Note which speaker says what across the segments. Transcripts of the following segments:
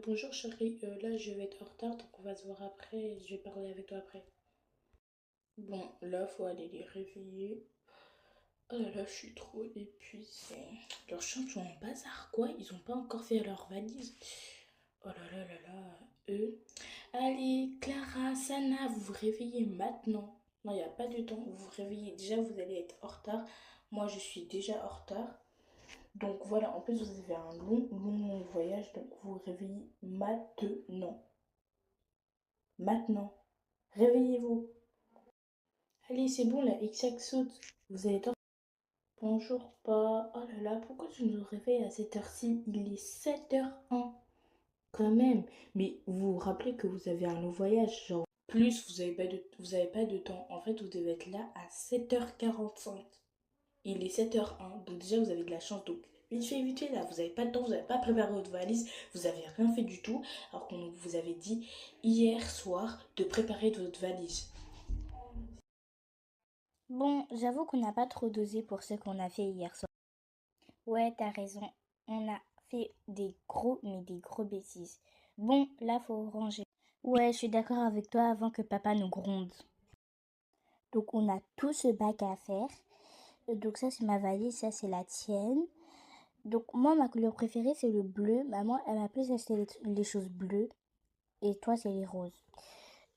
Speaker 1: Bonjour chérie, là je vais être en retard donc on va se voir après, je vais parler avec toi après. Bon, là faut aller les réveiller. Oh là là, je suis trop épuisée. Leurs chambres sont en bazar quoi, ils ont pas encore fait leur valise. Oh là là là là, eux. Allez, Clara, Sana, vous vous réveillez maintenant. Non, il n'y a pas de temps, vous vous réveillez. Déjà, vous allez être en retard. Moi, je suis déjà en retard. Donc voilà, en plus vous avez un long voyage, donc vous vous réveillez maintenant. Maintenant. Réveillez-vous. Allez, c'est bon, la X saute. Vous allez tort. Bonjour, pas. Oh là là, pourquoi tu nous réveilles à cette heure-ci? Il est 7h01. Quand même. Mais vous vous rappelez que vous avez un long voyage, genre. Plus, vous avez pas de temps. En fait, vous devez être là à 7h45. Il est 7h01, donc déjà vous avez de la chance. Donc vite fait là, vous n'avez pas de temps, vous n'avez pas préparé votre valise, vous n'avez rien fait du tout, alors qu'on vous avait dit hier soir de préparer votre valise.
Speaker 2: Bon, j'avoue qu'on n'a pas trop dosé pour ce qu'on a fait hier soir. Ouais, t'as raison. On a fait des gros bêtises. Bon, là, faut ranger. Ouais, je suis d'accord avec toi avant que papa nous gronde. Donc, on a tout ce bac à faire. Donc, ça, c'est ma valise, ça, c'est la tienne. Donc, moi, ma couleur préférée, c'est le bleu. Maman, elle m'a plus acheté les choses bleues. Et toi, c'est les roses.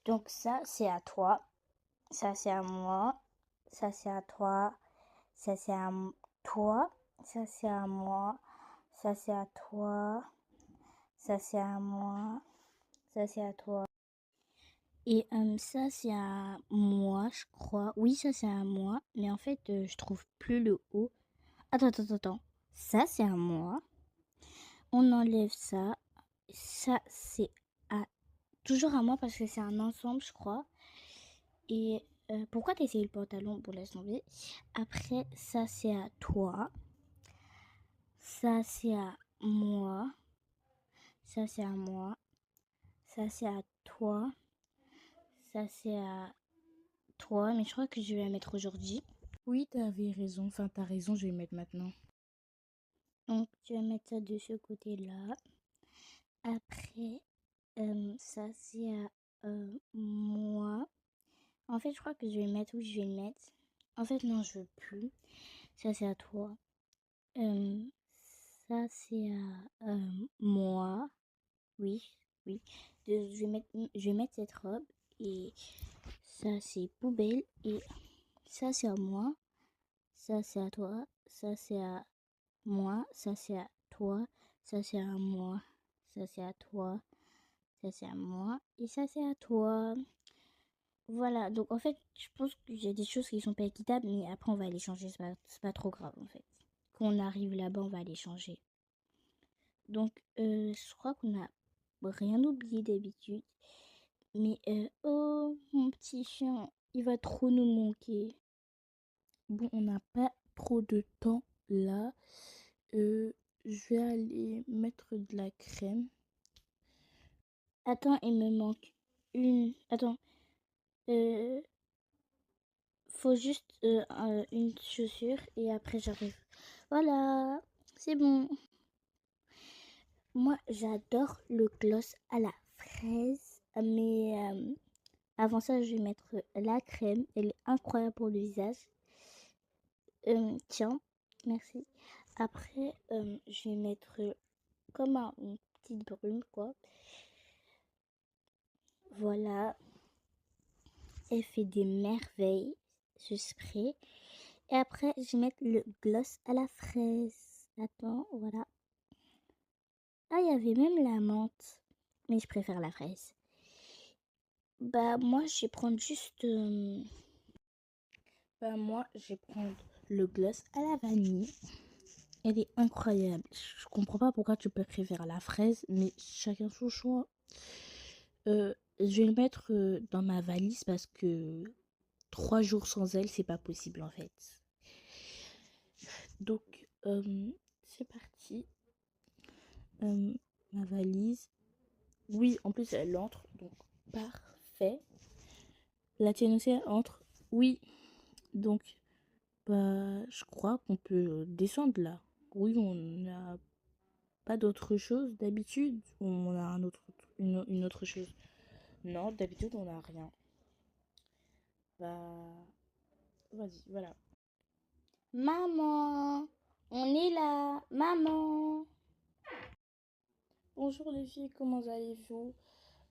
Speaker 2: Donc, ça, c'est à toi. Ça, c'est à moi. Ça, c'est à toi. Ça, c'est à toi. Ça, c'est à moi. Ça, c'est à toi. Ça, c'est à moi. Ça, c'est à toi. Et ça, c'est à moi, je crois. Oui, ça, c'est à moi. Mais en fait, je trouve plus le haut. Attends. Ça, c'est à moi. On enlève ça. Ça, c'est à... toujours à moi parce que c'est un ensemble, je crois. Et pourquoi t'as essayé le pantalon? Bon, laisse tomber. Après, ça, c'est à toi. Ça, c'est à moi. Ça, c'est à moi. Ça, c'est à toi. Ça, c'est à toi. Mais je crois que je vais la mettre aujourd'hui.
Speaker 1: Oui, t'avais raison, enfin t'as raison, je vais le mettre maintenant.
Speaker 2: Donc, tu vas mettre ça de ce côté-là. Après, ça, c'est à moi. En fait, je crois que je vais le mettre où je vais le mettre. En fait, non, je veux plus. Ça, c'est à toi. Euh, ça, c'est à moi. Oui, oui. Je vais mettre cette robe. Et ça, c'est poubelle. Et ça, c'est à moi. Ça, c'est à toi. Ça, c'est à moi. Ça, c'est à toi. Ça, c'est à moi. Ça, c'est à toi. Ça, c'est à moi. Et ça, c'est à toi. Voilà. Donc, en fait, je pense qu'il y a des choses qui sont pas équitables, mais après, on va les changer. C'est pas trop grave, en fait. Quand on arrive là-bas, on va les changer. Donc, je crois qu'on a rien oublié d'habitude. Mais, oh, mon petit chien, il va trop nous manquer.
Speaker 1: Bon, on n'a pas trop de temps là. Je vais aller mettre de la crème.
Speaker 2: Attends, il me manque une. Attends, euh, faut juste une chaussure et après j'arrive. Voilà, c'est bon. Moi, j'adore le gloss à la fraise, mais avant ça, je vais mettre la crème. Elle est incroyable pour le visage. Tiens, merci. Après, je vais mettre comme une petite brume, quoi. Voilà, elle fait des merveilles, ce spray. Et après, je vais mettre le gloss à la fraise. Attends, voilà. Ah, il y avait même la menthe. Mais je préfère la fraise. Bah, moi, je vais prendre juste...
Speaker 1: Bah moi, je vais prendre le gloss à la vanille. Elle est incroyable. Je comprends pas pourquoi tu préfères la fraise, mais chacun son choix. Je vais le mettre dans ma valise parce que 3 jours sans elle, c'est pas possible en fait. Donc, c'est parti. Euh, Ma valise. Oui, en plus, elle entre. Donc, parfait. La tienne aussi, elle entre. Oui. Donc, bah, je crois qu'on peut descendre là. Oui, on a Pas d'autre chose d'habitude? Ou on a une autre chose? Non, d'habitude, on n'a rien. Bah, vas-y, voilà.
Speaker 2: Maman, on est là. Maman.
Speaker 1: Bonjour les filles, comment allez-vous?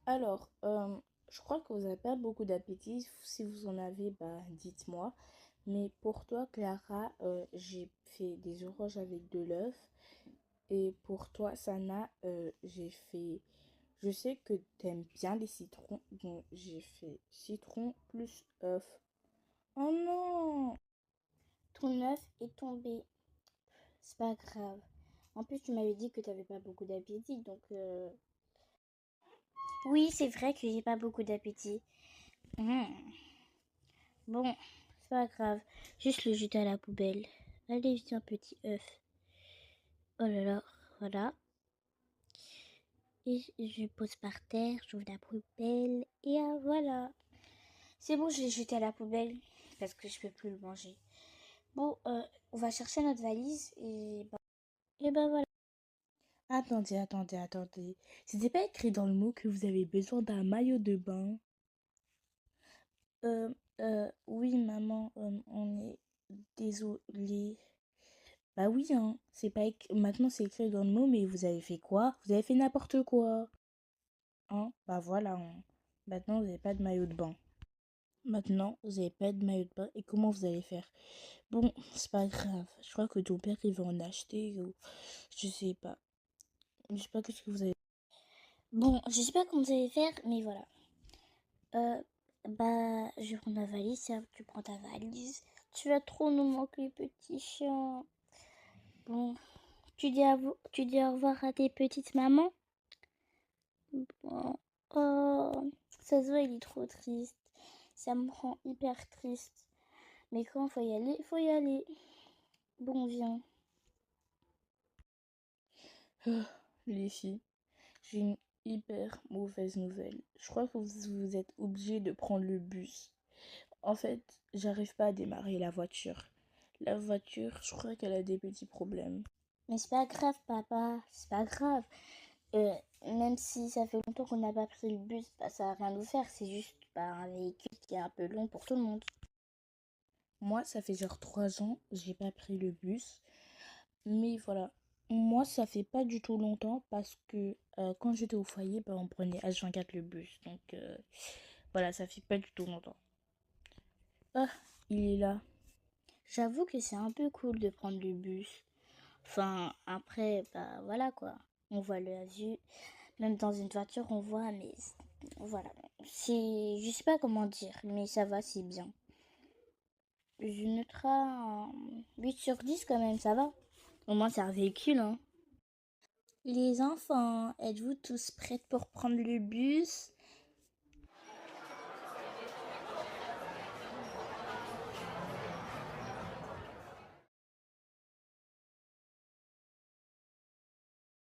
Speaker 1: Alors, je crois que vous n'avez pas beaucoup d'appétit. Si vous en avez, bah, dites-moi. Mais pour toi, Clara, j'ai fait des oranges avec de l'œuf. Et pour toi, Sana, j'ai fait... Je sais que t'aimes bien les citrons, donc j'ai fait citron plus œuf. Oh non!
Speaker 2: Ton œuf est tombé. C'est pas grave. En plus, tu m'avais dit que t'avais pas beaucoup d'appétit, donc... Oui, c'est vrai que j'ai pas beaucoup d'appétit. Hmm. Bon, c'est pas grave. Juste le jeter à la poubelle. Allez, juste un petit œuf. Oh là là, voilà. Et je le pose par terre, j'ouvre la poubelle, et voilà. C'est bon, je l'ai jeté à la poubelle, parce que je peux plus le manger. Bon, on va chercher notre valise, et ben voilà.
Speaker 1: Attendez. C'était pas écrit dans le mot que vous avez besoin d'un maillot de bain? Oui, maman, on est désolé. Bah oui, hein, c'est pas maintenant c'est écrit dans le mot, mais vous avez fait quoi? Vous avez fait n'importe quoi. Hein? Bah voilà, hein. Maintenant vous n'avez pas de maillot de bain. Maintenant, vous n'avez pas de maillot de bain. Et comment vous allez faire? Bon, c'est pas grave. Je crois que ton père, il va en acheter ou... Je sais pas. Je sais pas qu'est-ce que vous avez...
Speaker 2: Bon, je sais pas comment vous allez faire, mais voilà. Je vais prendre ma valise, ça, tu prends ta valise. Tu vas trop nous manquer, petit chien. Bon, tu dis au revoir à tes petites mamans? Bon. Oh, ça se voit, il est trop triste. Ça me rend hyper triste. Mais quand faut y aller, faut y aller. Bon, viens.
Speaker 1: Ah, les filles, j'ai une hyper mauvaise nouvelle. Je crois que vous êtes obligés de prendre le bus. En fait, j'arrive pas à démarrer la voiture. La voiture, je crois qu'elle a des petits problèmes.
Speaker 2: Mais c'est pas grave, papa. C'est pas grave. Même si ça fait longtemps qu'on n'a pas pris le bus, bah, ça va rien nous faire. C'est juste un véhicule qui est un peu long pour tout le monde.
Speaker 1: Moi, ça fait genre 3 ans, j'ai pas pris le bus. Mais voilà, moi, ça fait pas du tout longtemps parce que quand j'étais au foyer, bah, on prenait H24 le bus. Donc voilà, ça fait pas du tout longtemps. Ah, il est là.
Speaker 2: J'avoue que c'est un peu cool de prendre le bus. Enfin, après, bah voilà quoi. On voit la vue. Même dans une voiture, on voit, mais voilà. Je sais pas comment dire, mais ça va, c'est bien. Je noterai un 8 sur 10 quand même, ça va. Au moins, c'est un véhicule, hein.
Speaker 1: Les enfants, êtes-vous tous prêts pour prendre le bus?